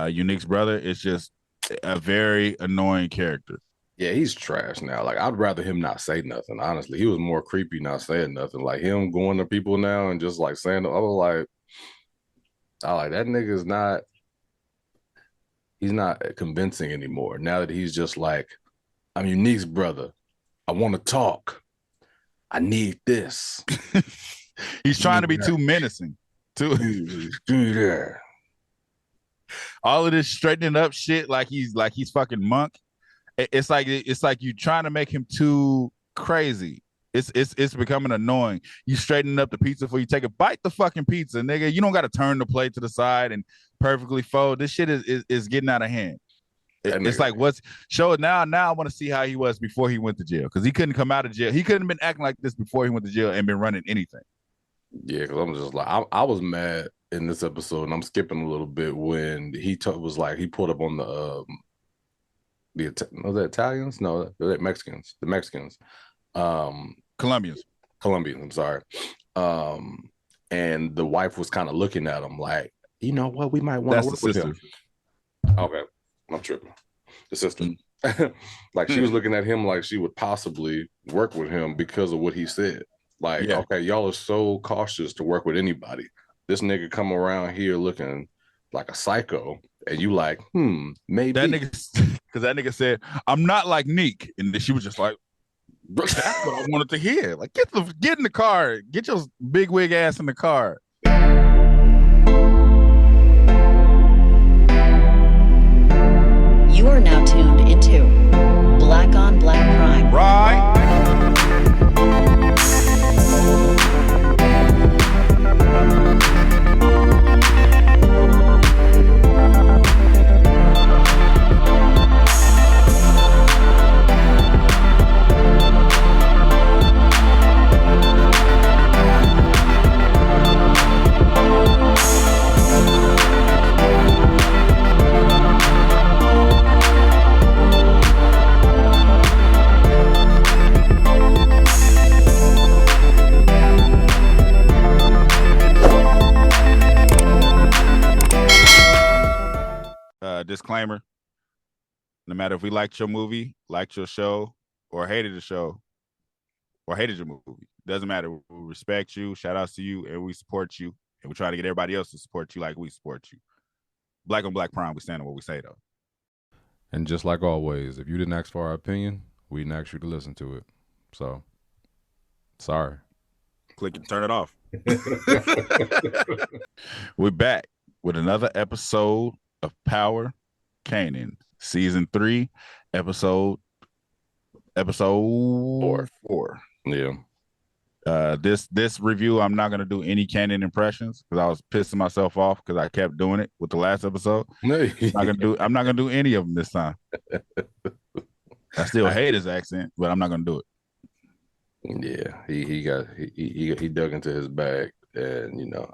Unique's brother is just a very annoying character. Yeah, he's trash now. Like, I'd rather him not say nothing. Honestly, he was more creepy not saying nothing. Like him going to people now and just like saying, I was like, I like that nigga's not. He's not convincing anymore. Now that he's just like, I'm Unique's brother. I want to talk. I need this. He's trying to be too menacing. Too Do that. all of this straightening up shit like he's fucking Monk. It's like you trying to make him too crazy. It's becoming annoying. You straightening up the pizza before you take a bite the fucking pizza, nigga. You don't got to turn the plate to the side and perfectly fold. This shit is getting out of hand. It's like what's show it now. Now I want to see how he was before he went to jail because he couldn't come out of jail. He couldn't have been acting like this before he went to jail and been running anything. Yeah, because I'm just like, I was mad in this episode, and I'm skipping a little bit when was like, he pulled up on was that Italians? No, they're Mexicans. The Mexicans. Colombians. Colombians, I'm sorry. And the wife was kind of looking at him like, you know what, we might want to work with him. Okay, I'm tripping. The sister. Like she was looking at him like she would possibly work with him because of what he said. Like, yeah. Okay, y'all are so cautious to work with anybody. This nigga come around here looking like a psycho, and you like, maybe. That nigga, because that nigga said, I'm not like Neek. And then she was just like, that's what I wanted to hear. Like, get in the car. Get your big wig ass in the car. You are now tuned into Black on Black Prime. Right. Disclaimer, no matter if we liked your movie, liked your show, or hated the show, or hated your movie, doesn't matter. We respect you, shout outs to you, and we support you, and we try to get everybody else to support you like we support you. Black on Black Prime, we stand on what we say, though. And just like always, if you didn't ask for our opinion, we didn't ask you to listen to it. So, sorry. Click and turn it off. We're back with another episode of Power Kanan, season 3, episode 4. Yeah. This review, I'm not gonna do any Kanan impressions because I was pissing myself off because I kept doing it with the last episode. I'm not gonna do any of them this time. I still hate his accent, but I'm not gonna do it. Yeah, he dug into his bag, and you know,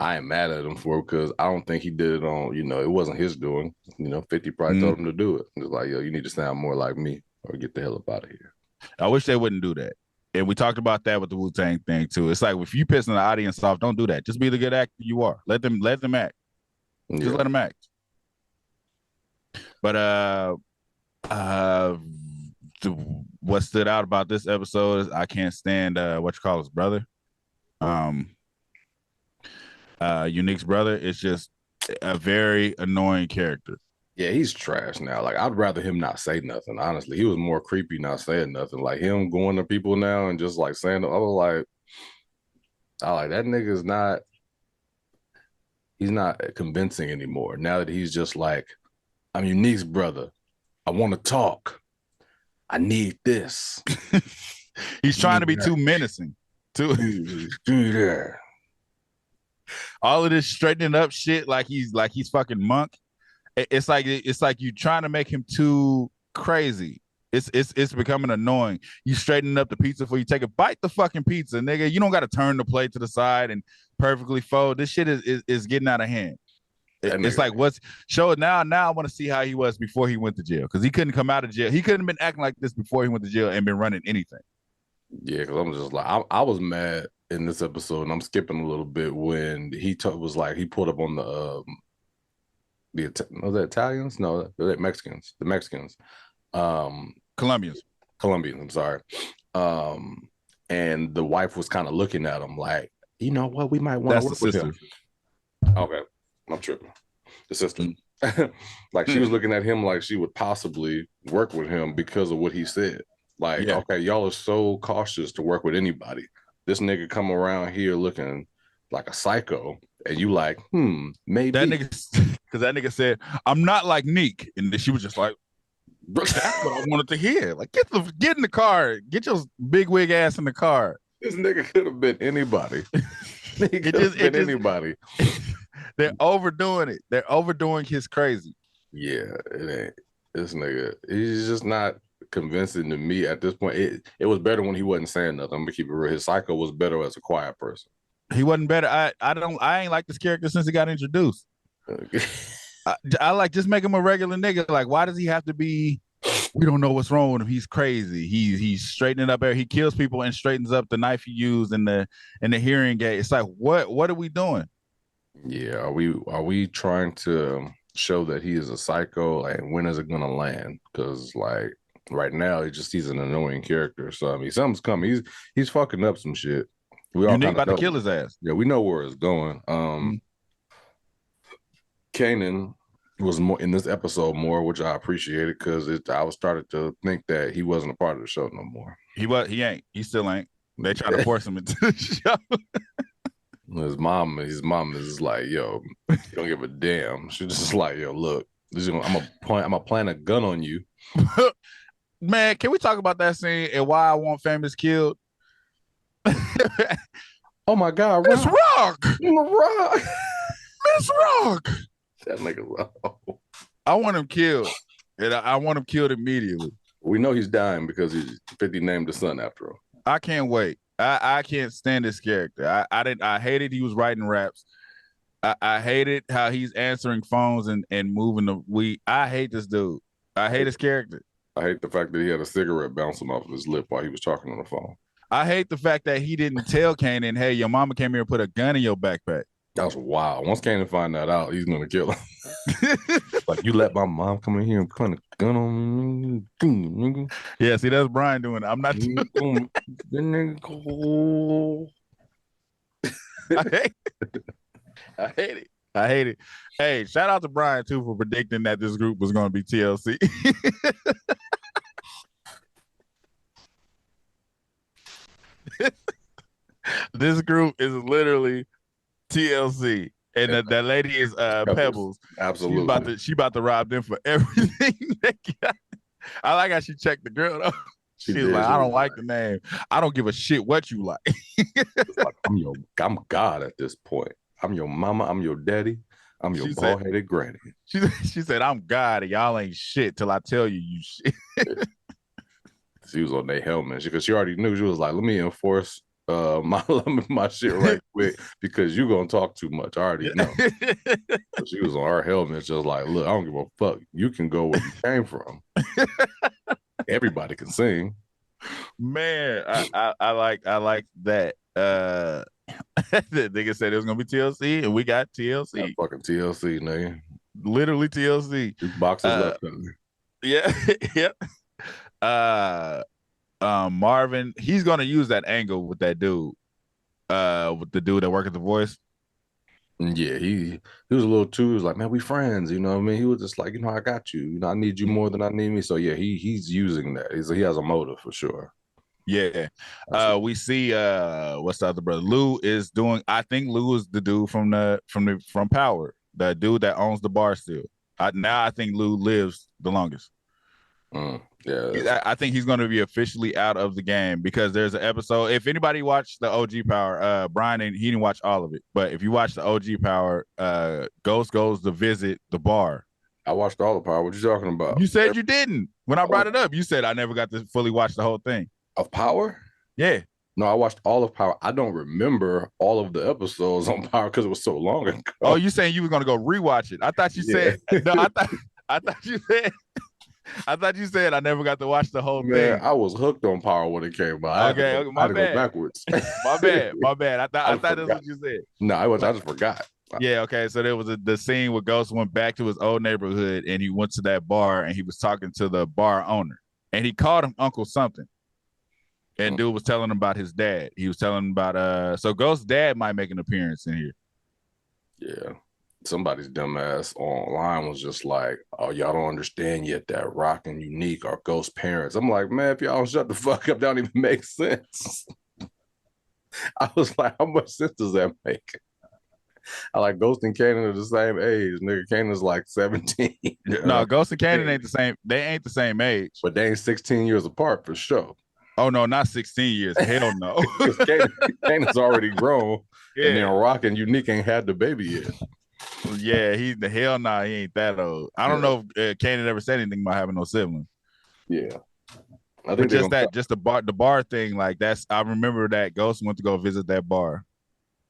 I ain't mad at him for it because I don't think he did it on, it wasn't his doing. 50 probably told him to do it. It was like, yo, you need to sound more like me or get the hell up out of here. I wish they wouldn't do that. And we talked about that with the Wu-Tang thing too. It's like, if you pissing the audience off, don't do that. Just be the good actor you are. Let them act. Just let them act. But what stood out about this episode is I can't stand his brother. Unique's brother is just a very annoying character. Yeah, he's trash now. Like, I'd rather him not say nothing. Honestly, he was more creepy not saying nothing. Like him going to people now and just like saying, I was like that nigga's not. He's not convincing anymore. Now that he's just like, I'm Unique's brother. I want to talk. I need this. He's trying to be too menacing. Do that. All of this straightening up shit like he's fucking Monk. It's like you trying to make him too crazy. It's becoming annoying. You straightening up the pizza before you take a bite the fucking pizza, nigga. You don't got to turn the plate to the side and perfectly fold. This shit is getting out of hand. It's like show it now. Now I want to see how he was before he went to jail because he couldn't come out of jail. He couldn't have been acting like this before he went to jail and been running anything. Yeah, because I'm just like, I was mad in this episode, and I'm skipping a little bit when was like, he pulled up on Was that Italians? No, they're Mexicans. The Mexicans. Colombians. Colombians, I'm sorry. And the wife was kind of looking at him like, you know what, we might want to work with him. Okay, I'm tripping. The sister. Like she was looking at him like she would possibly work with him because of what he said. Like, okay, y'all are so cautious to work with anybody. This nigga come around here looking like a psycho, and you like, maybe. That nigga, because that nigga said, I'm not like Neek. And then she was just like, that's what I wanted to hear. Like, get in the car. Get your big wig ass in the car. This nigga could have been anybody. He could have been anybody. They're overdoing it. They're overdoing his crazy. Yeah, it ain't. This nigga, he's just not convincing to me at this point. It was better when he wasn't saying nothing. I'm gonna keep it real. His psycho was better as a quiet person. He wasn't better. I ain't like this character since he got introduced. I like, just make him a regular nigga. Like, why does he have to be? We don't know what's wrong with him. He's crazy. He's straightening up. He kills people and straightens up the knife he used in the hearing aid. It's like, what are we doing? Yeah, are we trying to show that he is a psycho, and when is it gonna land? Because like right now, he's an annoying character. So I mean, something's coming. He's fucking up some shit. We all about to kill his ass. Yeah, we know where it's going. Kanan was more in this episode more, which I appreciated because I was started to think that he wasn't a part of the show no more. He ain't. He still ain't. They try to force him into the show. His mom is like, yo, you don't give a damn. She's just like, yo, look, I'm gonna plant a gun on you. Man, can we talk about that scene and why I want Famous killed? Oh my God, Miss Rock! Miss Rock! That nigga. I want him killed. And I want him killed immediately. We know he's dying because 50 named the son after him. I can't wait. I can't stand this character. I hated he was writing raps. I hated how he's answering phones and moving the weed. I hate this dude. I hate his character. I hate the fact that he had a cigarette bouncing off of his lip while he was talking on the phone. I hate the fact that he didn't tell Kanan, hey, your mama came here and put a gun in your backpack. That was wild. Once Kanan find that out, he's gonna kill him. Like, you let my mom come in here and put a gun on me. Yeah, see, that's Brian doing it. I'm not doing it. I hate it. Hey, shout out to Brian too for predicting that this group was going to be TLC. This group is literally TLC, and that lady is Pebbles. Absolutely, she about to rob them for everything. I like how she checked the girl though. She's like, I don't like the name. I don't give a shit what you like. Like, I'm God at this point. I'm your mama. I'm your daddy. I'm your bald-headed granny. She said, I'm God and y'all ain't shit till I tell you shit. She was on their helmet because she already knew. She was like, let me enforce my shit right quick because you're going to talk too much. I already know. So she was on her helmet just like, look, I don't give a fuck. You can go where you came from. Everybody can sing. Man, I like that. The nigga said it was gonna be TLC, and we got TLC. That fucking TLC, nigga. Literally TLC. Boxes left. Yeah, yeah. Marvin, he's gonna use that angle with that dude, with the dude that worked at The Voice. Yeah, he was a little too. He was like, man, we friends, you know what I mean? He was just like, you know, I got you. You know, I need you more than I need me. So yeah, he's using that. He has a motive for sure. Yeah. We see what's the other brother? Lou is doing. I think Lou is the dude from Power, the dude that owns the bar still. I think Lou lives the longest. Yeah, I think he's going to be officially out of the game because there's an episode. If anybody watched the OG Power, Brian, he didn't watch all of it, but if you watch the OG Power, Ghost goes to visit the bar. I watched all the Power. What you talking about? You said you didn't. When I brought it up, you said I never got to fully watch the whole thing. Of Power? Yeah. No, I watched all of Power. I don't remember all of the episodes on Power because it was so long ago. Oh, you saying you were going to go rewatch it? I thought you said. No, I thought you said. I thought you said I never got to watch the whole thing. I was hooked on Power when it came out. Okay, my bad. Go backwards. My bad. I thought that's what you said. No, I just forgot. Yeah, okay. So there was the scene where Ghost went back to his old neighborhood and he went to that bar and he was talking to the bar owner and he called him Uncle something. And dude was telling him about his dad. He was telling him about so Ghost's dad might make an appearance in here. Yeah. Somebody's dumbass online was just like, oh, y'all don't understand yet that Rock and Unique are Ghost parents. I'm like, man, if y'all don't shut the fuck up, that don't even make sense. I was like, how much sense does that make? I like Ghost and Kanan are the same age. Nigga, Kanan's like 17. No, Ghost and Kanan ain't the same. They ain't the same age. But they ain't 16 years apart for sure. Oh, no, not 16 years. Hell no. Kanan's already grown. Yeah. And then Rock and Unique ain't had the baby yet. Yeah, the hell nah, he ain't that old. I don't know if Kanan ever said anything about having no siblings. Yeah. I think just the bar thing, like I remember that Ghost went to go visit that bar.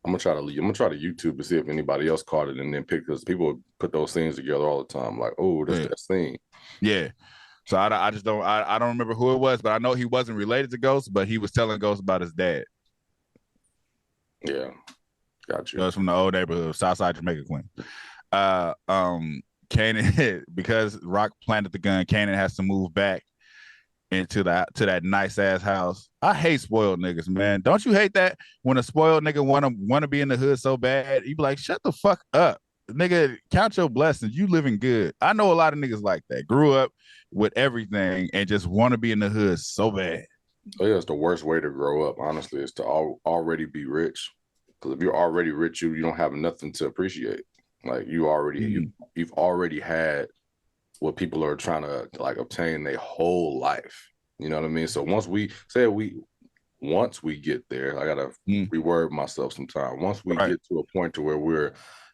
I'm gonna try to YouTube to see if anybody else caught it and then pick, because people put those scenes together all the time. Like, oh, that's that scene. Yeah. So I just don't remember who it was, but I know he wasn't related to Ghost, but he was telling Ghost about his dad. Yeah. Got you. It was from the old neighborhood, Southside Jamaica Queen. Kanan, because Rock planted the gun, Kanan has to move back into that nice ass house. I hate spoiled niggas, man. Don't you hate that when a spoiled nigga wanna be in the hood so bad? You be like, shut the fuck up, nigga. Count your blessings. You living good. I know a lot of niggas like that. Grew up with everything and just want to be in the hood so bad. Oh yeah, it's the worst way to grow up. Honestly, is to already be rich. Because if you're already rich, you don't have nothing to appreciate. Like you've already had what people are trying to like obtain their whole life. You know what I mean? So once we get there, I gotta reword myself sometime. Once we get to a point to where we're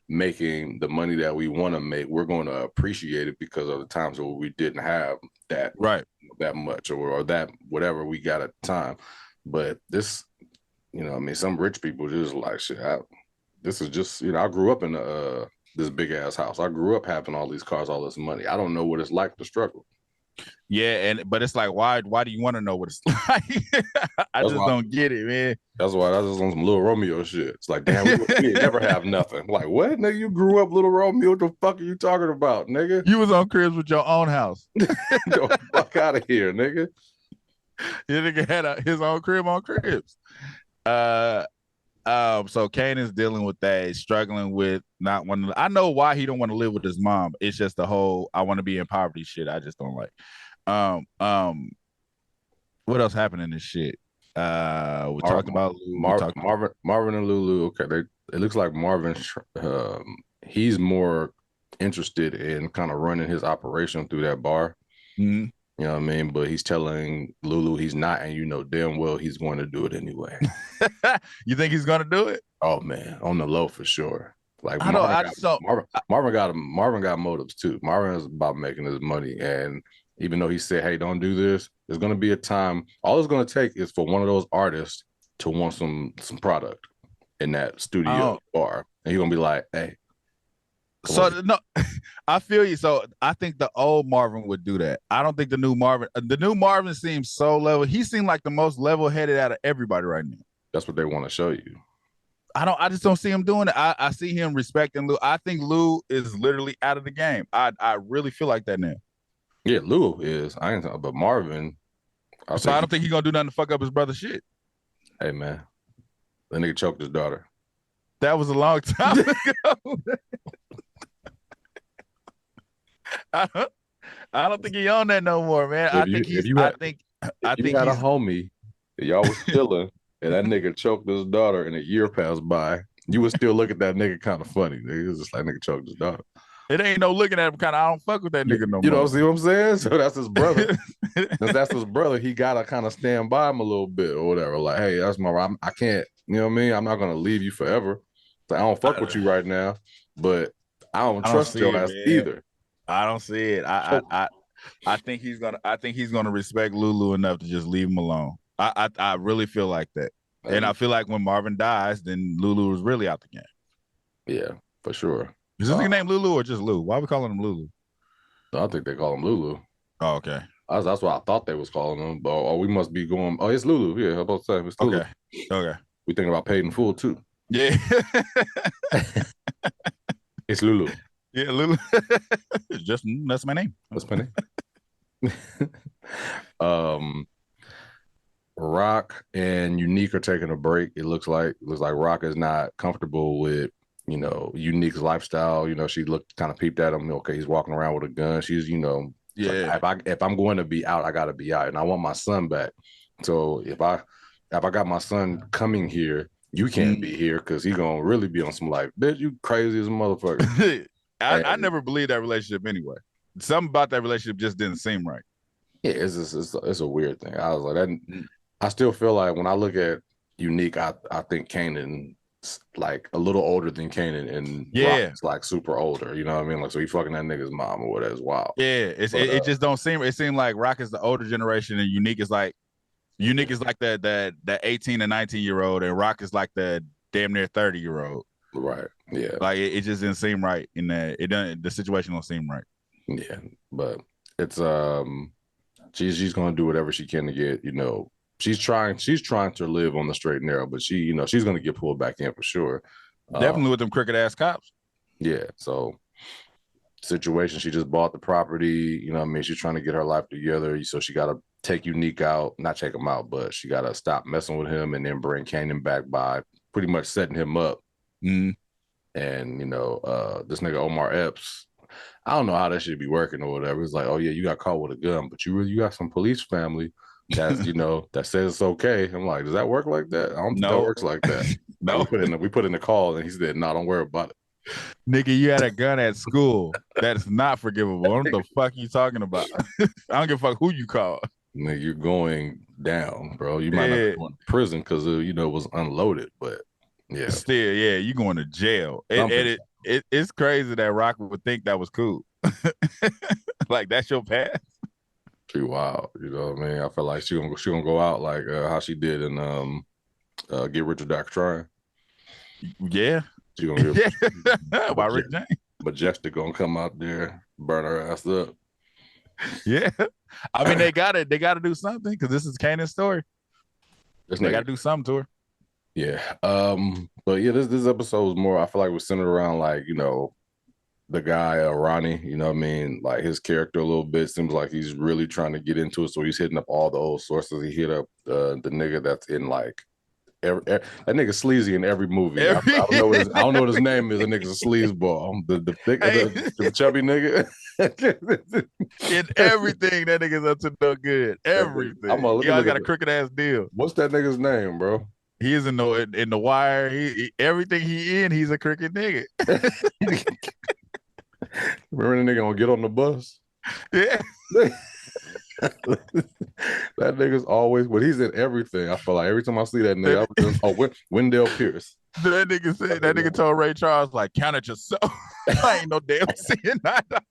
making the money that we want to make, we're going to appreciate it because of the times where we didn't have that much or that whatever we got at the time. But this, you know what I mean, some rich people just like shit. This is just, you know, I grew up in this big ass house. I grew up having all these cars, all this money. I don't know what it's like to struggle. Yeah, but it's like, why do you want to know what it's like? I just don't get it, man. That's why I was on some Little Romeo shit. It's like, damn, we never have nothing. I'm like, what, nigga? You grew up Little Romeo? What the fuck are you talking about, nigga? You was on cribs with your own house. Get the fuck out of here, nigga. Your nigga had his own crib on cribs. So Kanan's dealing with that. He's struggling with not wanting to. I know why he don't want to live with his mom. It's just the whole I want to be in poverty shit. I just don't like. What else happened in this shit? We talked about Marvin and Lulu. Okay, it looks like Marvin. He's more interested in kind of running his operation through that bar. Mm-hmm. You know what I mean? But he's telling Lulu he's not, and you know damn well he's going to do it anyway. You think he's going to do it? Oh man, on the low for sure. Like Marvin got motives too. Marvin is about making his money, and even though he said, "Hey, don't do this," there's going to be a time. All it's going to take is for one of those artists to want some product in that studio bar, and he's going to be like, "Hey." So no, I feel you. So I think the old Marvin would do that. I don't think the new Marvin seems so level. He seemed like the most level-headed out of everybody right now. That's what they want to show you. I just don't see him doing it. I see him respecting Lou. I think Lou is literally out of the game. I really feel like that now. Yeah, Lou is. I ain't talking, but Marvin. I don't think he's gonna do nothing to fuck up his brother's shit. Hey man, that nigga choked his daughter. That was a long time ago. I don't think he on that no more, man. I think you had a homie that y'all was chilling and that nigga choked his daughter and a year passed by, you would still look at that nigga kind of funny. Nigga. It was just like nigga choked his daughter. It ain't no looking at him kind of, I don't fuck with that nigga no more. You know, see what I'm saying? So that's his brother. Since that's his brother, he gotta kind of stand by him a little bit or whatever. Like, hey, that's I can't, you know what I mean? I'm not gonna leave you forever. So I don't fuck with you right now, but I don't trust your ass either. I don't see it. I think he's gonna respect Lulu enough to just leave him alone. I really feel like that. And I feel like when Marvin dies, then Lulu is really out the game. Yeah, for sure. Is this nigga named Lulu or just Lou? Why are we calling him Lulu? I think they call him Lulu. Oh, okay. That's what I thought they was calling him. But we must be going. Oh, it's Lulu. Yeah, how about to say it's Lulu. Okay. We thinking about paid in full too. Yeah. It's Lulu. Yeah, Lulu. Just that's my name. That's my name. Rock and Unique are taking a break. It looks like Rock is not comfortable with, you know, Unique's lifestyle. You know, she looked kind of peeped at him. Okay, he's walking around with a gun. She's, you know, yeah. Like, if I'm going to be out, I got to be out, and I want my son back. So if I got my son coming here, you can't be here because he's gonna really be on some like, bitch, you crazy as a motherfucker. I never believed that relationship anyway. Something about that relationship just didn't seem right. Yeah, it's a weird thing. I was like, that. I still feel like when I look at Unique, I think Kanan like a little older than Kanan, and Rock's like super older. You know what I mean? Like, so he fucking that nigga's mom or whatever. It's wild. Yeah, it just don't seem. It seemed like Rock is the older generation, and Unique is like that 18 and 19-year-old, and Rock is like the damn near 30-year-old. Right. Yeah. Like it just didn't seem right in that. It doesn't. The situation don't seem right. Yeah, but it's she's gonna do whatever she can to get, you know. She's trying to live on the straight and narrow, but she, you know, she's gonna get pulled back in for sure. Definitely with them crooked ass cops. Yeah. So situation, she just bought the property, you know what I mean? She's trying to get her life together. So she gotta take Unique out, not take him out, but she gotta stop messing with him and then bring Kanan back by pretty much setting him up. And you know, this nigga Omar Epps, I don't know how that should be working or whatever. It's like, oh yeah, you got caught with a gun, but you got some police family that's, you know, that says it's okay. I'm like, does that work like that? I don't think that works like that. No. We put in the call and he said, no, don't worry about it. Nigga, you had a gun at school. That's not forgivable. What the fuck you talking about? I don't give a fuck who you call. Nigga, you're going down, bro. You might not be going to prison because you know, it was unloaded, but yeah. Still, yeah, you going to jail. It's crazy that Rock would think that was cool. Like that's your path. Pretty wild, you know what I mean? I feel like she gonna go out like how she did in Get Rich or Die Trying. Yeah. She gonna get by Rick James. Majestic gonna come out there, burn her ass up. Yeah. I mean, they gotta do something because this is Kanan's story. They gotta do something to her. Yeah. But yeah, this episode was more, I feel like, was centered around like, you know, the guy Ronnie, you know what I mean? Like his character a little bit seems like he's really trying to get into it. So he's hitting up all the old sources. He hit up the nigga that's in like that nigga sleazy in every movie. I don't know what his name is. The nigga's a sleazeball. The thick, the chubby nigga. In everything, that nigga's up to no good. Everything. He always got a crooked ass deal. What's that nigga's name, bro? He is in the Wire. Everything he's a crooked nigga. Remember the nigga gonna get on the bus? Yeah. That nigga's always, but he's in everything. I feel like every time I see that nigga, Wendell Pierce. That nigga told Ray Charles, like, count it yourself. I ain't no damn seeing that dog.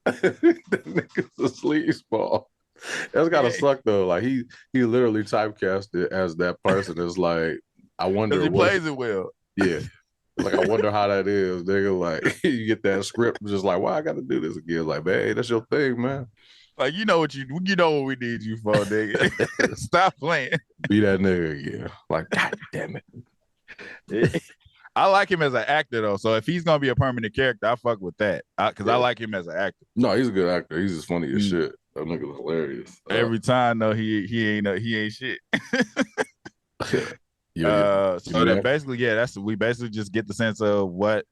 That nigga's a sleazeball. That's gotta suck though. Like he literally typecasted as that person. It's like, I wonder. He plays it well. Yeah. Like, I wonder how that is. Nigga, like, you get that script, just like, why I got to do this again? Like, man, hey, that's your thing, man. Like, you know what we need you for, nigga. Stop playing. Be that nigga again. Like, God damn it. I like him as an actor though. So if he's gonna be a permanent character, I fuck with that. Because I like him as an actor. No, he's a good actor. He's just funny as shit. That nigga's hilarious. Every time though, he ain't shit. So that basically, we basically just get the sense of what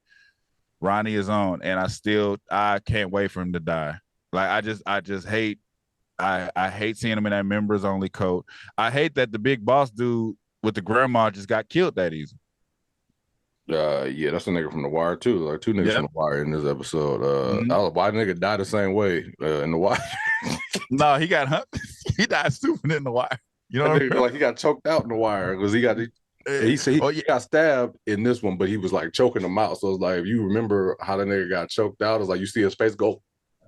Ronnie is on, and I can't wait for him to die. Like I just hate seeing him in that members only coat. I hate that the big boss dude with the grandma just got killed that easy. Yeah, that's a nigga from The Wire too. Like two niggas from The Wire in this episode. Why nigga die the same way in The Wire? No, he died stupid in The Wire. You know what I mean? Like he got choked out in The Wire because he got stabbed in this one, but he was like choking him out. So it's like, if you remember how the nigga got choked out, it's like you see his face go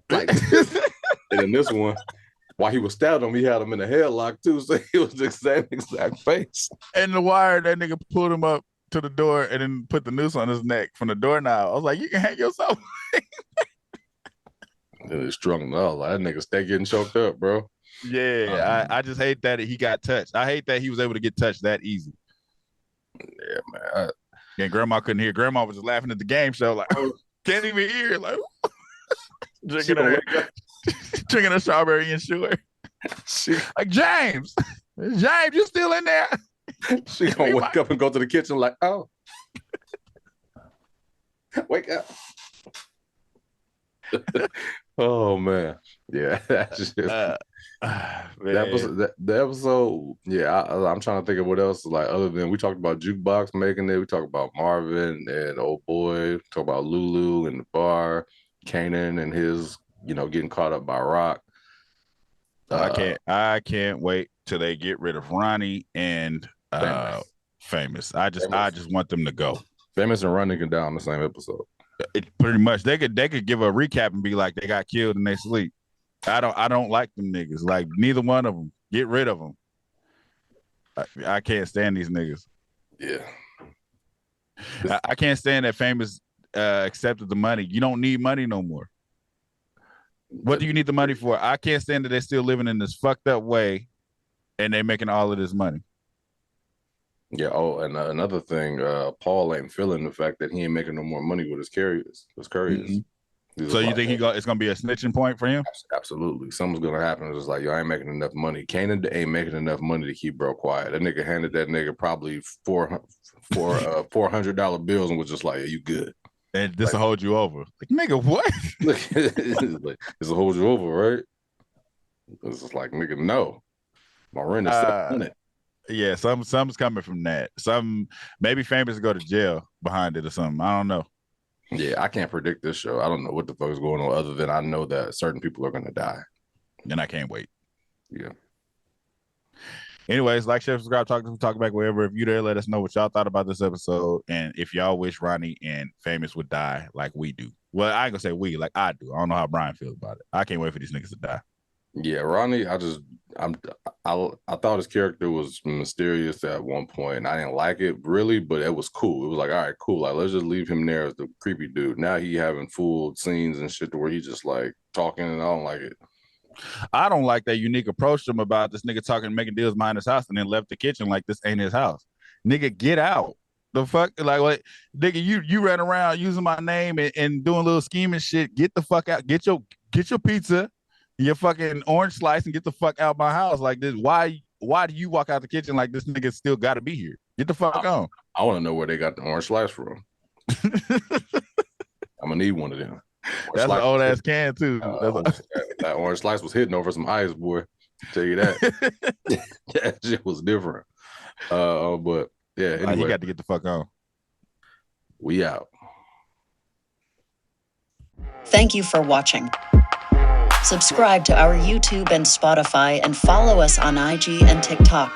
like and in this one, while he was stabbing him, he had him in a headlock too. So he was the same exact face. And The Wire, that nigga pulled him up to the door and then put the noose on his neck from the doorknob. I was like, you can hang yourself. And it's strung up. Like, that nigga stay getting choked up, bro. Yeah, I just hate that he got touched. I hate that he was able to get touched that easy. Yeah, man. And grandma couldn't hear. Grandma was just laughing at the game show, like, can't even hear. Like, drinking a strawberry and sugar. Like, James, you still in there? She gonna wake up and go to the kitchen like, oh, wake up. Oh man, yeah, that's just the episode. Yeah, I'm trying to think of what else. Like other than we talked about Jukebox making it, we talked about Marvin and old boy. Talk about Lulu in the bar, Kanan and his, getting caught up by Rock. I can't wait till they get rid of Ronnie and Famous. I just want them to go. Famous and Ronnie can die on the same episode. Pretty much, they could give a recap and be like they got killed in their sleep. I don't like them niggas. Like neither one of them. Get rid of them. I can't stand these niggas. Yeah, I can't stand that Famous accepted the money. You don't need money no more. What do you need the money for? I can't stand that they're still living in this fucked up way, and they're making all of this money. Yeah. Oh, and another thing, Paul ain't feeling the fact that he ain't making no more money with his couriers. Mm-hmm. So you think it's gonna be a snitching point for him? Absolutely. Something's gonna happen. It's like, yo, I ain't making enough money. Kanan ain't making enough money to keep bro quiet. That nigga handed that nigga probably $400 bills and was just like, yeah, you good. And this will hold you over. Like, nigga, what? This will hold you over, right? It's just like, nigga, no. My rent is $700. Yeah, something's coming from that. Maybe Famous go to jail behind it or something. I don't know. Yeah, I can't predict this show. I don't know what the fuck is going on other than I know that certain people are gonna die. And I can't wait. Yeah. Anyways, like, share, subscribe, talk back wherever. If you there, let us know what y'all thought about this episode. And if y'all wish Ronnie and Famous would die like we do. Well, I ain't gonna say we, like I do. I don't know how Brian feels about it. I can't wait for these niggas to die. Yeah, Ronnie, I thought his character was mysterious at one point, and I didn't like it really, but it was cool. It was like, all right, cool. Like, let's just leave him there as the creepy dude. Now he having full scenes and shit to where he's just like talking, and I don't like it. I don't like that Unique approached him about this nigga talking, making deals behind his house, and then left the kitchen like this ain't his house. Nigga, get out. The fuck, like, what, nigga, you ran around using my name and doing little scheming shit. Get the fuck out. Get your pizza, your fucking orange slice, and get the fuck out my house. Like this. Why do you walk out the kitchen like this nigga still got to be here? Get the fuck on. I want to know where they got the orange slice from. I'm gonna need one of them. That's an old ass can too. That orange slice was hitting over some ice, boy. I'll tell you that. That shit was different. But yeah, anyway, you got to get the fuck on. We out. Thank you for watching. Subscribe to our YouTube and Spotify and follow us on IG and TikTok.